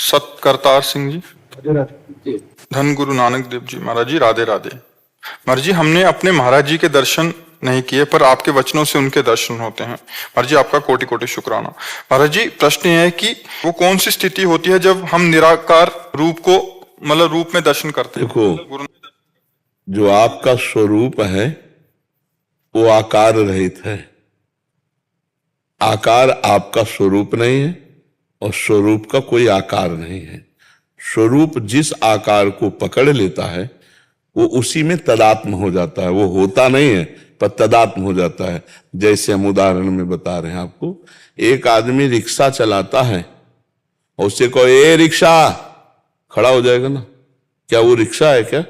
सत करतार सिंह जी, जी। धन गुरु नानक देव जी महाराज जी, राधे राधे। महाराज जी, हमने अपने महाराज जी के दर्शन नहीं किए, पर आपके वचनों से उनके दर्शन होते हैं। महाराज जी, आपका कोटि कोटि शुक्राना। महाराज जी, प्रश्न यह है कि वो कौन सी स्थिति होती है जब हम निराकार रूप को मतलब रूप में दर्शन करते हैं? देखो, जो आपका स्वरूप है वो आकार रहित है। आकार आपका स्वरूप नहीं है और स्वरूप का कोई आकार नहीं है। स्वरूप जिस आकार को पकड़ लेता है वो उसी में तदात्म हो जाता है। वो होता नहीं है पर तदात्म हो जाता है। जैसे हम उदाहरण में बता रहे हैं आपको, एक आदमी रिक्शा चलाता है और उससे कहो ए रिक्शा, खड़ा हो जाएगा ना? क्या वो रिक्शा है क्या?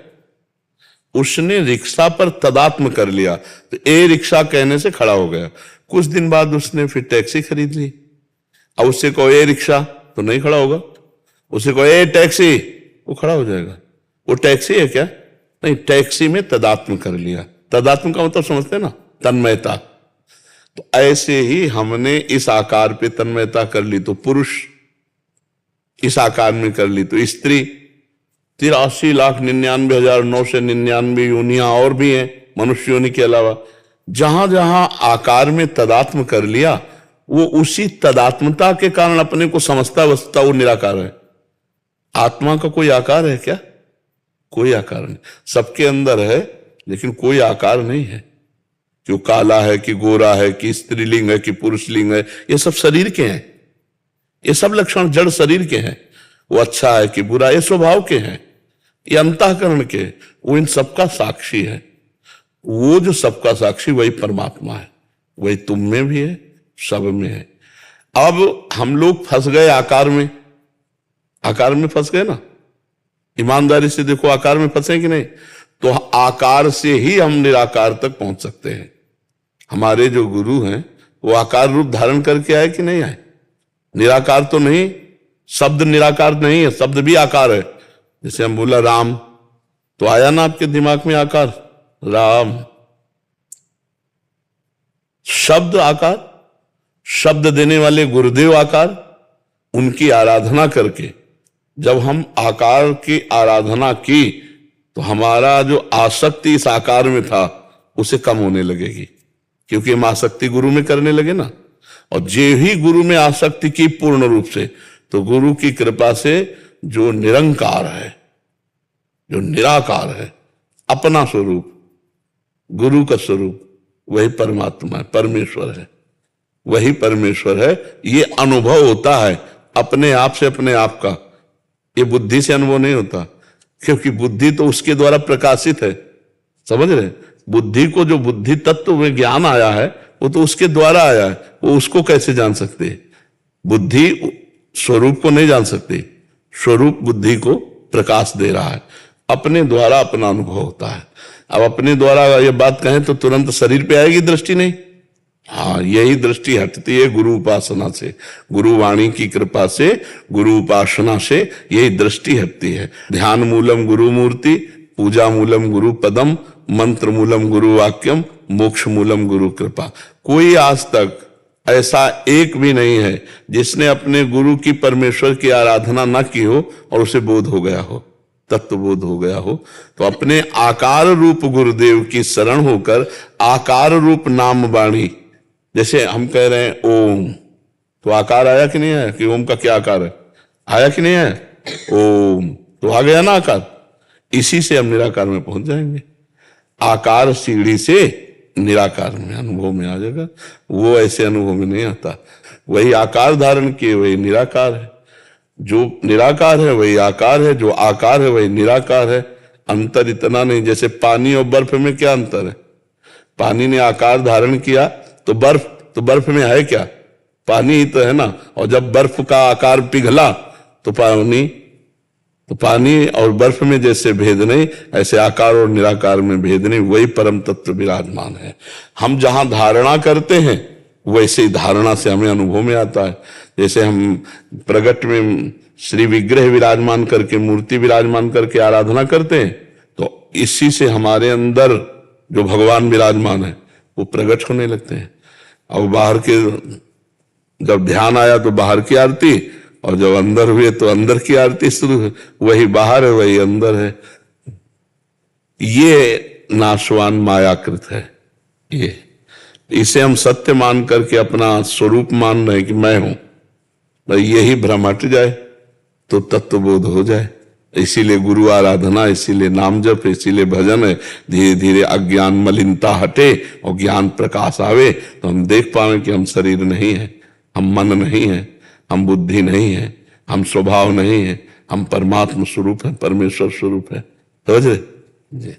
उसने रिक्शा पर तदात्म कर लिया तो ए रिक्शा कहने से खड़ा हो गया। कुछ दिन बाद उसने फिर टैक्सी खरीद ली। अब उससे कहो ए रिक्शा तो नहीं खड़ा होगा। उससे कहो ए टैक्सी, वो खड़ा हो जाएगा। वो टैक्सी है क्या? नहीं, टैक्सी में तदात्म कर लिया। तदात्म का मतलब समझते हैं ना? तन्मयता। तो ऐसे ही हमने इस आकार पे तन्मयता कर ली तो पुरुष, इस आकार में कर ली तो स्त्री। 83,99,999 योनियां और भी हैं मनुष्य योनि के अलावा। जहां जहां आकार में तदात्म कर लिया वो उसी तदात्मता के कारण अपने को समझता वस्तुता वो निराकार है। आत्मा का कोई आकार है क्या? कोई आकार नहीं। सबके अंदर है लेकिन कोई आकार नहीं है। जो काला है कि गोरा है कि स्त्रीलिंग है कि पुरुषलिंग है, ये सब शरीर के हैं। ये सब लक्षण जड़ शरीर के हैं। वो अच्छा है कि बुरा, ये स्वभाव के हैं, ये अंतःकरण के। वो इन सबका साक्षी है। वो जो सबका साक्षी वही परमात्मा है। वही तुम में भी है, सब में है। अब हम लोग फंस गए आकार में। आकार में फंस गए ना? ईमानदारी से देखो, आकार में फंसे कि नहीं? तो आकार से ही हम निराकार तक पहुंच सकते हैं। हमारे जो गुरु हैं वो आकार रूप धारण करके आए कि नहीं आए? निराकार तो नहीं, शब्द निराकार नहीं है, शब्द भी आकार है। जैसे हम बोला राम, तो आया ना आपके दिमाग में आकार? राम शब्द आकार, शब्द देने वाले गुरुदेव आकार। उनकी आराधना करके जब हम आकार की आराधना की तो हमारा जो आसक्ति इस आकार में था उसे कम होने लगेगी, क्योंकि हम आसक्ति गुरु में करने लगे ना। और जे ही गुरु में आसक्ति की पूर्ण रूप से, तो गुरु की कृपा से जो निरंकार है, जो निराकार है, अपना स्वरूप, गुरु का स्वरूप, वही परमात्मा है, परमेश्वर है। वही परमेश्वर है। ये अनुभव होता है अपने आप से, अपने आप का। ये बुद्धि से अनुभव नहीं होता, क्योंकि बुद्धि तो उसके द्वारा प्रकाशित है। समझ रहे? बुद्धि को जो बुद्धि तत्व में ज्ञान आया है वो तो उसके द्वारा आया है। वो उसको कैसे जान सकते? बुद्धि स्वरूप को नहीं जान सकती। स्वरूप बुद्धि को प्रकाश दे रहा है। अपने द्वारा अपना अनुभव होता है। अब अपने द्वारा ये बात कहें तो तुरंत शरीर पे आएगी दृष्टि? नहीं। हाँ, यही दृष्टि हटती है गुरु उपासना से, गुरु वाणी की कृपा से, गुरु उपासना से यही दृष्टि हटती है। ध्यान मूलम गुरु मूर्ति, पूजा मूलम गुरु पदम, मंत्र मूलम गुरु वाक्यम, मोक्ष मूलम गुरु कृपा। कोई आज तक ऐसा एक भी नहीं है जिसने अपने गुरु की, परमेश्वर की आराधना ना की हो और उसे बोध हो गया हो, तत्वबोध हो गया हो। तो अपने आकार रूप गुरुदेव की शरण होकर आकार रूप नाम वाणी, जैसे हम कह रहे हैं ओम, तो आकार आया कि नहीं आया? कि ओम का क्या आकार है? आया कि नहीं आया? ओम, तो आ गया ना आकार। इसी से हम निराकार में पहुंच जाएंगे। आकार सीढ़ी से निराकार में अनुभव में आ जाएगा। वो ऐसे अनुभव में नहीं आता। वही आकार धारण किए वही निराकार है। जो निराकार है वही आकार है, जो आकार है वही निराकार है। अंतर इतना नहीं। जैसे पानी और बर्फ में क्या अंतर है? पानी ने आकार धारण किया तो बर्फ में है क्या? पानी ही तो है ना। और जब बर्फ का आकार पिघला तो पानी और बर्फ में जैसे भेद नहीं, ऐसे आकार और निराकार में भेद नहीं। वही परम तत्व विराजमान है। हम जहां धारणा करते हैं वैसे ही धारणा से हमें अनुभव में आता है। जैसे हम प्रगट में श्री विग्रह विराजमान करके, मूर्ति विराजमान करके आराधना करते हैं, तो इसी से हमारे अंदर जो भगवान विराजमान है वो प्रकट होने लगते हैं। अब बाहर के, जब ध्यान आया तो बाहर की आरती, और जब अंदर हुए तो अंदर की आरती शुरू है, वही बाहर है वही अंदर है। ये नाशवान मायाकृत है। ये इसे हम सत्य मान करके अपना स्वरूप मान रहे कि मैं हूं, तो यही भ्रम हट जाए तो तत्वबोध हो जाए। इसीलिए गुरु आराधना, इसीलिए नाम जप, इसीलिए भजन है। धीरे धीरे अज्ञान मलिनता हटे और ज्ञान प्रकाश आवे तो हम देख पावे कि हम शरीर नहीं है, हम मन नहीं है, हम बुद्धि नहीं है, हम स्वभाव नहीं है, हम परमात्मा स्वरूप है, परमेश्वर स्वरूप है। समझ रहे जी।